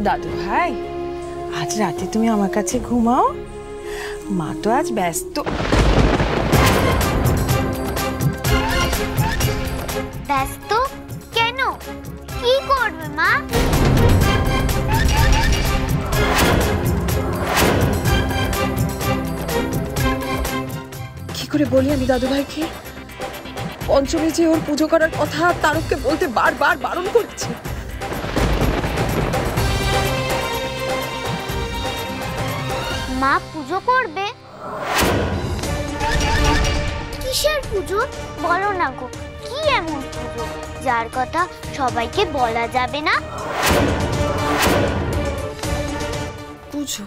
দাদু ভাই, আজ রাতে তুমি আমার কাছে ঘুমাও। মা তো আজ ব্যস্ত। ব্যস্ত কেন? কি করবে মা? কি করে বলি আমি দাদু ভাইকে? পঞ্চমী যে ওর পুজো করার কথা তারককে বলতে বারবার বারণ করছে। মা পুজো করবে? কিসের পুজো বলো না গো? কি এমন পুজো যার কথা সবাইকে বলা যাবে না? পুজো?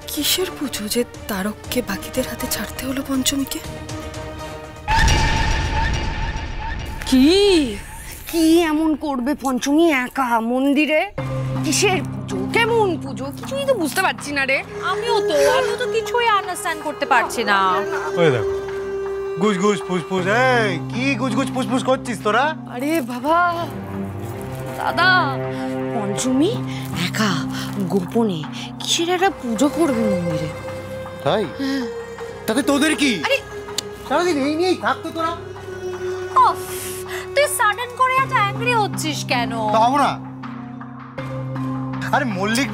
কিসের পুজো যে তারককে বাকিদের হাতে ছাড়তে হলো পঞ্চমীকে? কি কি এমন করবে পঞ্চমী একা মন্দিরে? কিসের পুজো, কেমন পুজো, কিছুই তো বুঝতে পারছি না রে। আমিও তো কিছুই আন্ডারস্ট্যান্ড করতে পারছি না। ওই দেখ, গুজ গুজ ফুসফুস, এই কি গুজ গুজ ফুসফুস করছিস তোরা? আরে বাবা দাদা, পঞ্চমী একা গোপনে কিসের একটা পুজো করবে মন্দিরে। তাই? তাতে তোদের কি? সারাদিন এই নিয়েই থাকতো তোরা। অফ, তুই সাডেন করে এত অ্যাংরি হচ্ছিস কেন? তাও না, আরে মল্লিক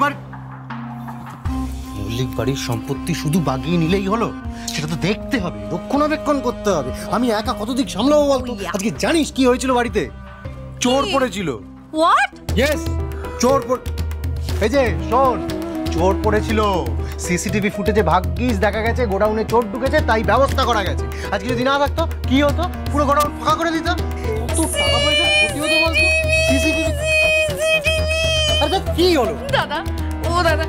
বাড়ির সম্পত্তি শুধু বাগিয়ে নিলেই হলো? সেটা তো দেখতে হবে, রক্ষণাবেক্ষণ করতে হবে। আমি একা কত দিক সামলাবো বলতো? আজকে জানিস কি হয়েছিল বাড়িতে? চোর পড়েছিল। হোয়াট? ইয়েস, এই যে শোন, চোর পড়েছিল। সিসিটিভি ফুটেজে ভাগ্যিস দেখা গেছে গোডাউনে চোর ঢুকেছে, তাই ব্যবস্থা করা গেছে। আজকে যদি না থাকতো কি হতো? পুরো গোডাউন ফাঁকা করে দিতাম। কত টাকা পয়সা ক্ষতি হতো বলতো? সিসিটিভি। আরে কি হলো দাদা? ও দাদা,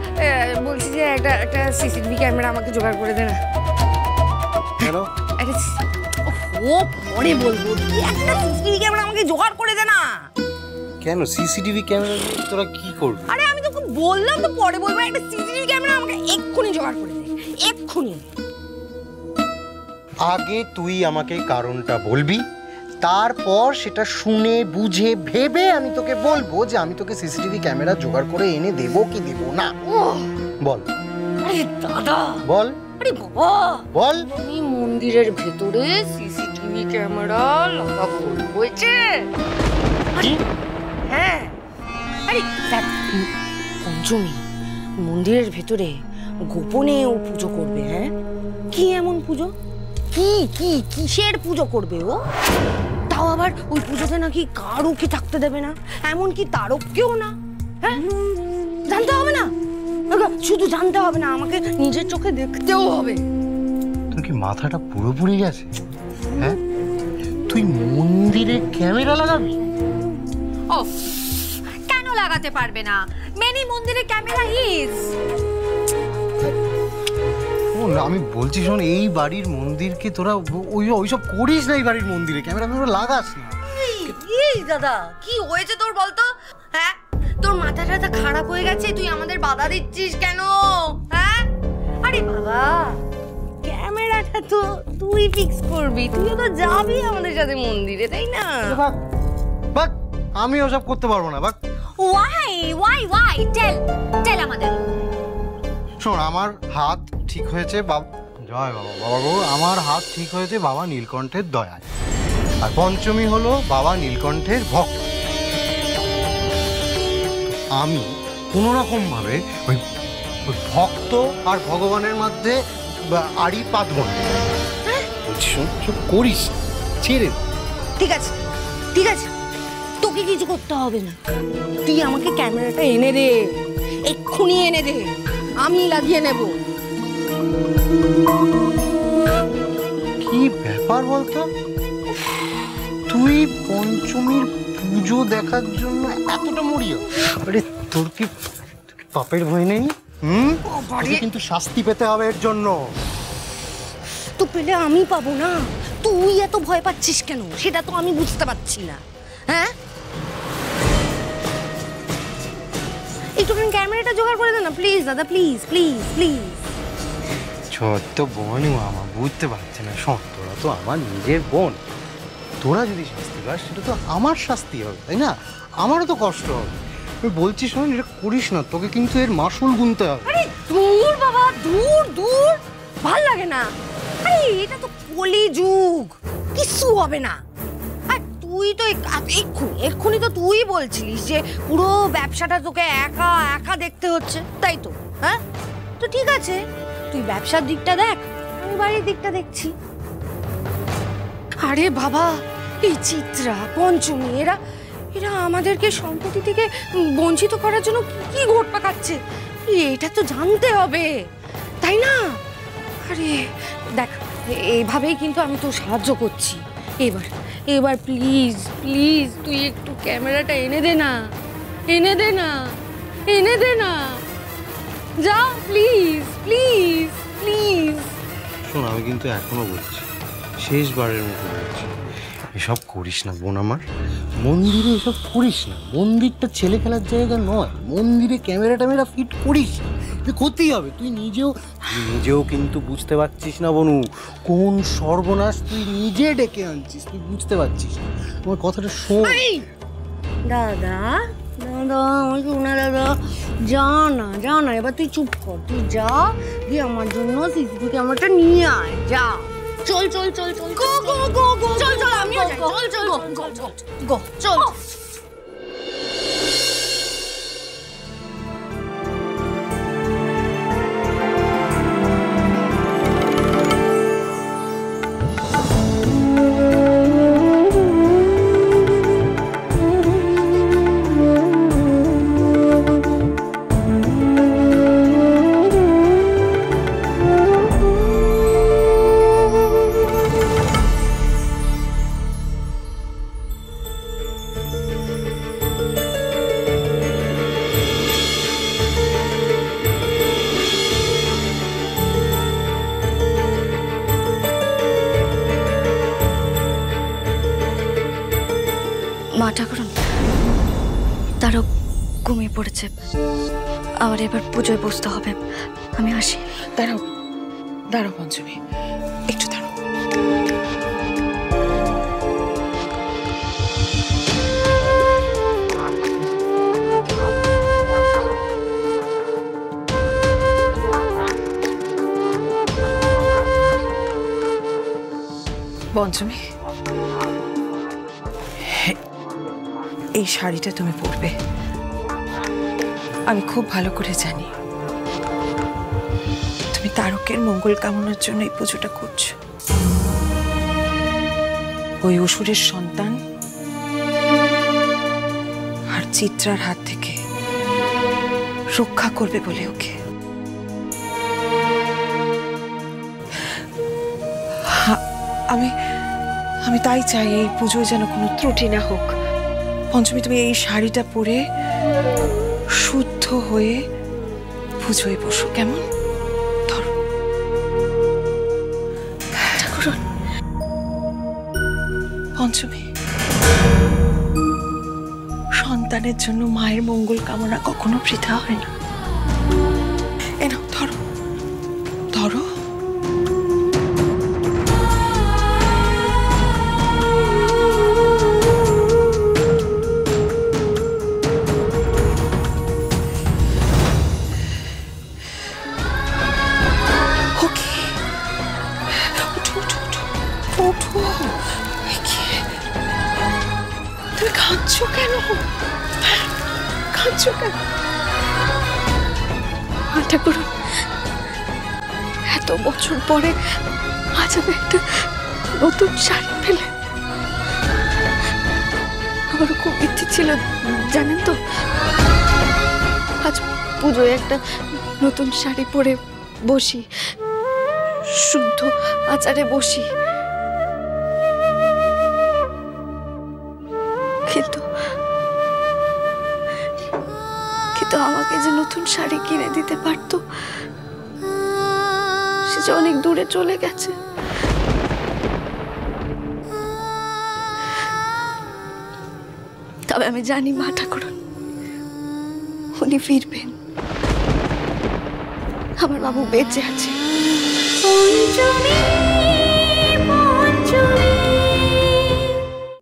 বলছি যে একটা সিসিটিভি ক্যামেরা আমাকে জোগাড় করে দে না। কেন? ও পরে বলবো, তুই একটা সিসিটিভি ক্যামেরা আমাকে জোগাড় করে দে না। কেন সিসিটিভি ক্যামেরা দিয়ে তোরা কি করবি? আরে আমি তোকে বললাম তো পরে বলবো, একটা সিসিটিভি ক্যামেরা আমাকে এক্ষুনি জোগাড় করে দে, এক্ষুনি। আগে তুই আমাকে কারণটা বলবি, তারপর সেটা শুনে বুঝে ভেবে আমি তোকে বলবো যে আমি তোকে সিসিটিভি ক্যামেরা জোগাড় করে এনে দেবো কি দেবো না। বল। আরে দাদা বল। আরে বাবা বল। তুমি মন্দিরের ভেতরে সিসিটিভি ক্যামেরা লাগাবো হয়েছে? হ্যাঁ, আরে দেখ, পঞ্চমী মন্দিরের ভেতরে গোপনে ও পুজো করবে। হ্যাঁ, কি এমন পুজো? কি কি কিসের পুজো করবে ও? তাও আবার ওই পুজোতে নাকি কারোকে থাকতে দেবে না, এমনকি তারককেও না। হ্যাঁ, জানতে হবে না, শুধু জানতে হবে না, আমাকে নিজের চোখে দেখতেও হবে। তোর কি মাথাটা পুরোপুরি গেছে? হ্যাঁ, তুই মন্দিরে ক্যামেরা লাগাবি? অফ, কেন লাগাতে পারবে না? মেনি মন্দিরে ক্যামেরা ইজ। আমি বলছি শোন, এই বাড়ির মন্দিরকে তোরা ওইসব করিস না। এই বাড়ির মন্দিরে ক্যামেরা লাগাস না। এই দাদা, কি হয়েছে তোর বলতো? হ্যাঁ, তোর মাথাটা খারাপ হয়ে গেছে, তুই আমাদের বাধা দিচ্ছিস কেন? হ্যাঁ, আরে বাবা, ক্যামেরাটা তো তুই ফিক্স করবি, তুই তো যাবি আমাদের সাথে মন্দিরে, তাই না? বাক, আমি ওসব করতে পারবো না। বাক। ওয়াই টেল আমাদের। শোন, আমার হাত ঠিক হয়েছে জয় বাবা, বাবা গো, আমার হাত ঠিক হয়েছে বাবা নীলকণ্ঠের দয়ায়। আর পঞ্চমী হলো বাবা নীলকণ্ঠের ভক্ত। আমি কোনো রকম ভাবে ওই ভক্ত আর ভগবানের মধ্যে আড়ি পাতব না। বলছি শোন, সব করিস, ছেড়ে। ঠিক আছে, ঠিক আছে, তোকে কিছু করতে হবে না। তুই আমাকে ক্যামেরাটা এনে দে, এক্ষুনি এনে দে, আমি লাগিয়ে নেব। কি ব্যাপার বলতো? তুই পঞ্চমীর পুজো দেখার জন্য এতটা মরিয়া? আরে তোর কি পাপের ভয় নেই? কিন্তু শাস্তি পেতে হবে এর জন্য। তো পেলে আমি পাবো না, তুই এত ভয় পাচ্ছিস কেন সেটা তো আমি বুঝতে পারছি না। হ্যাঁ, একটুখানি ক্যামেরাটা জোগাড় করে দে না প্লিজ দাদা, প্লিজ প্লিজ প্লিজ। ছোট্ট বোনও আমার বুঝতে পারছে না। শোন, তোরা তো আমার নিজের বোন, তোরা যদি শাস্তি পাস সেটা তো আমার শাস্তি হবে, তাই না? আমারও তো কষ্ট হবে। বলছি শোন, এটা করিস না, তোকে কিন্তু এর মাসুল গুনতে হবে। আরে দূর বাবা, দূর দূর, ভাল লাগে না। আরে এটা তো কলিযুগ, কিছু হবে না। আর তুই তো এক্ষুনি তো তুই বলছিলিস যে পুরো ব্যবসাটা তোকে একা একা দেখতে হচ্ছে, তাই তো? হ্যাঁ, তো ঠিক আছে, তুই ব্যবসার দিকটা দেখ, আমি বাড়ির দিকটা দেখছি। আরে বাবা, এই চিত্রা, পঞ্চমী, এরা আমাদেরকে সম্পত্তি থেকে বঞ্চিত করার জন্য কি ঘোট পাকাচ্ছে, এটা তো জানতে হবে, তাই না? আরে দেখ, এইভাবেই কিন্তু আমি তো সাহায্য করছি। এবার প্লিজ প্লিজ তুই একটু ক্যামেরাটা এনে দে না, যা, প্লিজ প্লিজ প্লিজ। শোন, আমি কিন্তু এখনো বলছি, শেষবারের মতো বলছি, এসব করিস না বোন আমার। মন্দিরে এসব করিস না, মন্দিরটা ছেলে খেলার জায়গা নয়। মন্দিরে ক্যামেরা ফিট করিস, ক্ষতি হবে। তুই নিজেও কিন্তু বুঝতে পারছিস না বনু, কোন সর্বনাশ তুই নিজে ডেকে আনছিস, তুই বুঝতে পারছিস না। আমার কথাটা শোন। দাদা আমার সোনা দাদা, যা না, এবার তুই চুপ কর, তুই যা, দিয়ে আমার জন্য সিসিটিভি ক্যামেরাটা নিয়ে আয়, যা। চল আমি চল। মা ঠাকুরন, তারও ঘুমিয়ে পড়েছে, আমার এবার পুজোয় বসতে হবে, আমি আসি। দাঁড়াও পঞ্চমী, একটু দাঁড়াও। পঞ্চমী, এই শাড়িটা তুমি পরবে। আমি খুব ভালো করে জানি তুমি তারকের মঙ্গল কামনার জন্য এই পুজোটা করছো। ওই অসুরের সন্তান আর চিত্রার হাত থেকে রক্ষা করবে বলে ওকে। আমি তাই চাই এই পুজোয় যেন কোনো ত্রুটি না হোক। পঞ্চমী, তুমি এই শাড়িটা পরে শুদ্ধ হয়ে পুজোয় বসো, কেমন? ধরো। পঞ্চমী, সন্তানের জন্য মায়ের মঙ্গল কামনা কখনো বৃথা হয় না। এ নাও, ধরো। তুমি কাঁদছো কেন? ঠাকুর, এত বছর পরে আজ আমি একটা নতুন শাড়ি পেলে, আমারও খুব ইচ্ছে ছিল জানেন তো, আজ পুজোয় একটা নতুন শাড়ি পরে বসি, শুদ্ধ আচারে বসি। কিন্তু আমাকে যে নতুন শাড়ি কিনে দিতে পারতো, সে যে অনেক দূরে চলে গেছে। তবে আমি জানি মা ঠাকুরন, উনি ফিরবেন, আমার বাবু বেঁচে আছে।